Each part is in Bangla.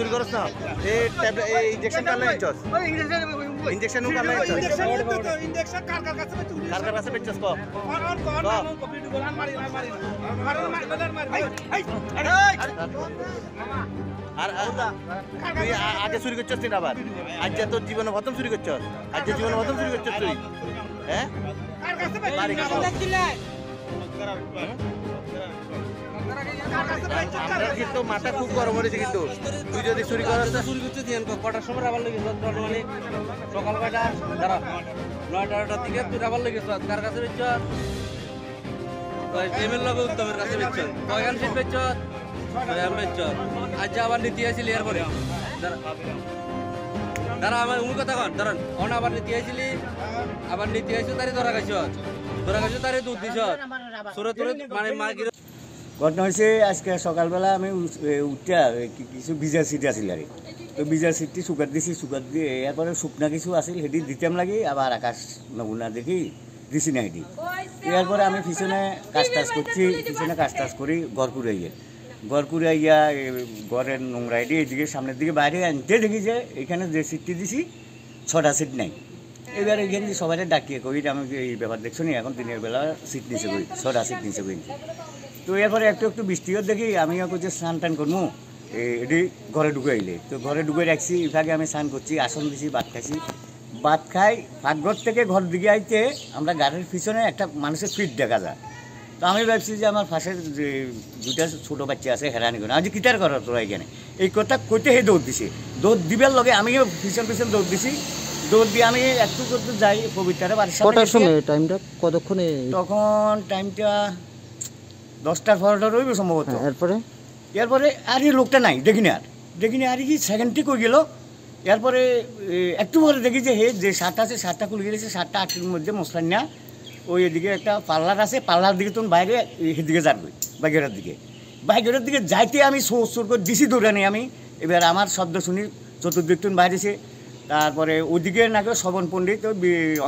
চুরি করছ না এই ট্যাবলেট এই ইনজেকশন কার লাইছস ইনজেকশন কার লাইছস ইনজেকশন কার কাছে বেচছস ক আর তুই আগে চুরি করছস তুই আবার আজ যে তোর জীবনে প্রথম চুরি করছস আজ যে জীবনে প্রথম চুরি করছস তুই হ্যাঁ কার কাছে আমরা কিন্তু মাথা খুব গরম হয়েছে কিন্তু তুই যদি চুরি করছিস কটার সময় আবার লেগেছ মানে সকাল কয়টা দাঁড়া 9-10টার দিকে তুই আবার লেগেছ কার কাছে বেচছ এমএল লগে উত্তমের কাছে বেচছ কয়খান সিট বেচছ বেচছ আজ আবার নীতি আসিলি এরপরে দাঁড়া আমার উমুক কথা কন দাঁড়ান অন আবার নীতি আসিলি আবার নীতি আসিস তারে ধরা খাইছ তারে দুধ দিছ সুরে তুরে মানে মা ঘটনা হয়েছে আজকে সকালবেলা আমি উঠতে কিছু ভিজা সিট আছিল আর তো ভিজা সিটটি শুকাত দিছি শুকাত দিয়ে এরপরে শুকনা কিছু আছিল সেটি দিতাম লাগি আবার আকাশ নমুনা দেখি দিছি না সেটি এরপরে আমি পিছনে কাজ টাজ করছি পিছনে কাজ টাজ করি ঘর করে গিয়া ঘরের নোংরাই দিয়ে এদিকে সামনের দিকে বাইরে আনতে দেখি যে এখানে যে সিটটি দিছি 6টা সিট নাই এবার এখানে সবাই ডাকিয়ে কই আমি এই ব্যাপার দেখছো নি এখন দিনের বেলা সিট নিচে করি 6টা সিট নিচে করি তো এরপরে একটু বৃষ্টিও দেখি আমিও করছি স্নান টান করবো এটি ঘরে ঢুকে আইলে তো ঘরে ঢুকে রাখছি এভাবে আমি স্নান করছি আসন দিছি ভাত খাইছি ভাত খাই পাকঘর থেকে ঘর দিকে আইতে আমরা গাড়ির পিছনে একটা মানুষের ফিট দেখা যায় তো আমি ভাবছি যে আমার পাশের যে দুটা ছোটো বাচ্চা আছে হেরানি করে আমি যে কিটার করা তোরা এখানে এই কথা কইতে হে দৌড় দিছি দৌড় দিবার লগে আমিও পিছন দৌড় দিছি দৌড় দিয়ে আমি একটু করতে যাই পবিত্রারে বাড়ির সামনে টাইমটা কতক্ষণে তখন টাইমটা 10টার 12টার রইবে সম্ভবত এরপরে আর এই লোকটা নাই দেখিনি আর কি সেকেন্ডটি কই গেল এরপরে একটু পরে দেখি যে হে যে শার্টটা আছে শার্টটা খুলে গেছে শার্টটা 8টার মধ্যে মশলা না ওই এদিকে একটা পার্লার আছে পার্লার দিকে তখন বাইরে এদিকে যাবে বাইকের দিকে যাইতে আমি সোর করে দিছি দৌড়ে নেই আমি এবার আমার শব্দ শুনি চতুর্দিক তখন বাইরেছে তারপরে ওদিকে নাকি শবন পণ্ডিত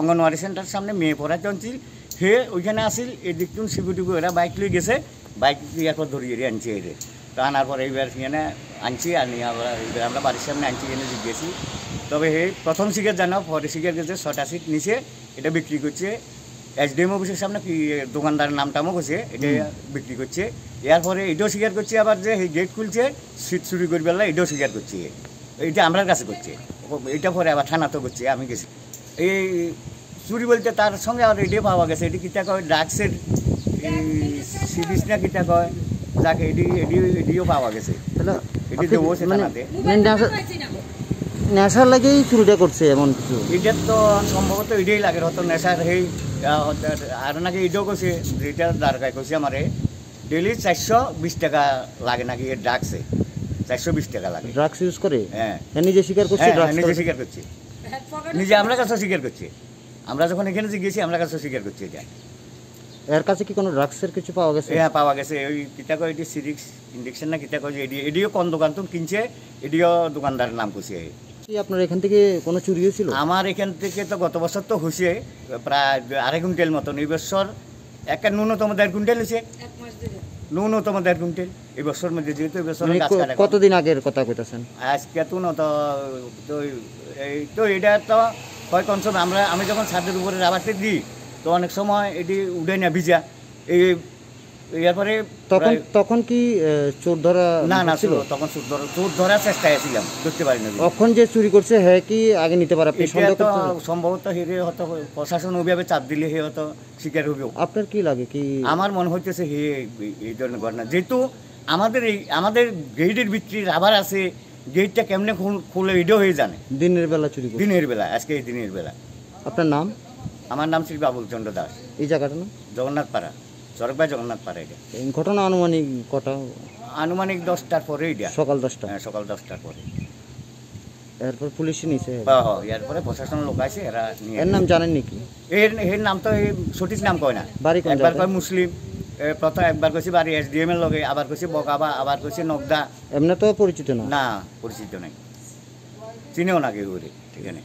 অঙ্গনওয়াড়ি সেন্টার সামনে মেয়ে পড়াতে আনছিল হে ওইখানে আসিল এদিক তখন সিকিউরিটি এরা বাইক লিয়ে গেছে বাইক এরপর ধরিয়ে আনছি এদের তো আনার পরে এইবার সেখানে আনছি আর নিয়ে আবার এবার আমরা বাড়ির সামনে আনছি এনে জিজ্ঞেসি তবে হে প্রথম সিগারেট জানো পরে সিগারেট গেছে 6টা সিট নিচে এটা বিক্রি করছে SDM অফিসের সামনে কি দোকানদারের নামটামও করছে এটা বিক্রি করছে এরপরে এটাও স্বীকার করছে আবার যে এই গেট খুলছে সিট চুরি করবে এটাও স্বীকার করছে এইটা আমরা কাছে করছে এটা পরে আবার থানাতেও করছে আমি গেছি এই চুরি বলতে তার সঙ্গে আবার এটাও পাওয়া গেছে এটি কিটা কয় ড্রাগসের সিরিজ না কিটা কয় যাকে এটিও পাওয়া গেছে এটি দেবো সে থানাতে নেশার লাগেই চুরিটা করছে এমন কিছু এটার তো সম্ভবত এটাই লাগে হয়তো নেশার সেই আর নাকি এটাও করছে যেটা দাঁড়ায় করছে আমার ডেলি 420 টাকা লাগে নাকি এর ড্রাগসে 420 টাকা লাগে ড্রাগস ইউজ করে হ্যাঁ নিজে স্বীকার করছে নিজে স্বীকার করছে নিজে আমরা কাছে স্বীকার করছি আমরা যখন এখানে গেছি আমরা কাছে স্বীকার করছি এটা এর কাছে কি কোনো ড্রাগসের কিছু পাওয়া গেছে হ্যাঁ পাওয়া গেছে ওই কিটা কয় এটি সিরিক্স ইনজেকশন না কিটা কয় এডিও কোন দোকান তো কিনছে এডিও দোকানদারের নাম করছে আপনার এখান থেকে কোনো চুরি হয়েছিল আমার এখান থেকে তো গত বছর তো হয়েছে প্রায় 2.5 কুইন্টাল মতন এই বছর একটা ন্যূনতম 1.5 কুইন্টাল হয়েছে ন্যূনতম 1.5 কুইন্টাল এই বছর মধ্যে যেহেতু এই বছর কতদিন আগের কথা কইতেছেন আজকে তো এটা তো কয় কোন সময় আমি যখন ছাদের উপরে রাবারটা দিই তো অনেক সময় এটি উঠে না ভিজা এই এরপরে তখন কি চোর ধরা না ছিল তখন চোর ধরার চেষ্টায় ছিলাম ধরতে পারি না তখন যে চুরি করছে হ্যাঁ কি আগে নিতে পারে আপনি সম্ভবত হেরে হয়তো প্রশাসন ওইভাবে চাপ দিলে হে হয়তো শিকার হবে আপনার কি লাগে কি আমার মনে হইতেছে হে এই ধরনের ঘটনা যেহেতু আমাদের গেটের ভিতরে রাবার আছে গেটটা কেমনে খুলে এটাও হয়ে জানে দিনের বেলা চুরি দিনের বেলা আজকে এই দিনের বেলা আপনার নাম আমার নাম শ্রী বাবুল চন্দ্র দাস এই জায়গাটার নাম জগন্নাথপাড়া চরকবাই জগন্নাথপাড়া এটা এই ঘটনা আনুমানিক কটা আনুমানিক 10টার পরে এটা সকাল 10টা হ্যাঁ সকাল 10টার পরে এরপর পুলিশে নিছে হ্যাঁ এরপরে প্রশাসনের লোক আছে এরা নিয়ে এর নাম জানেন নাকি এর নাম তো সঠিক নাম কয় না একবার কয় মুসলিম প্রথম একবার কইছি বাড়ি SDM এর লগে আবার কইছি বকাবা আবার কইছি নগদা এমনি তো পরিচিত না পরিচিত নাই চিনেও না কেউ এখানে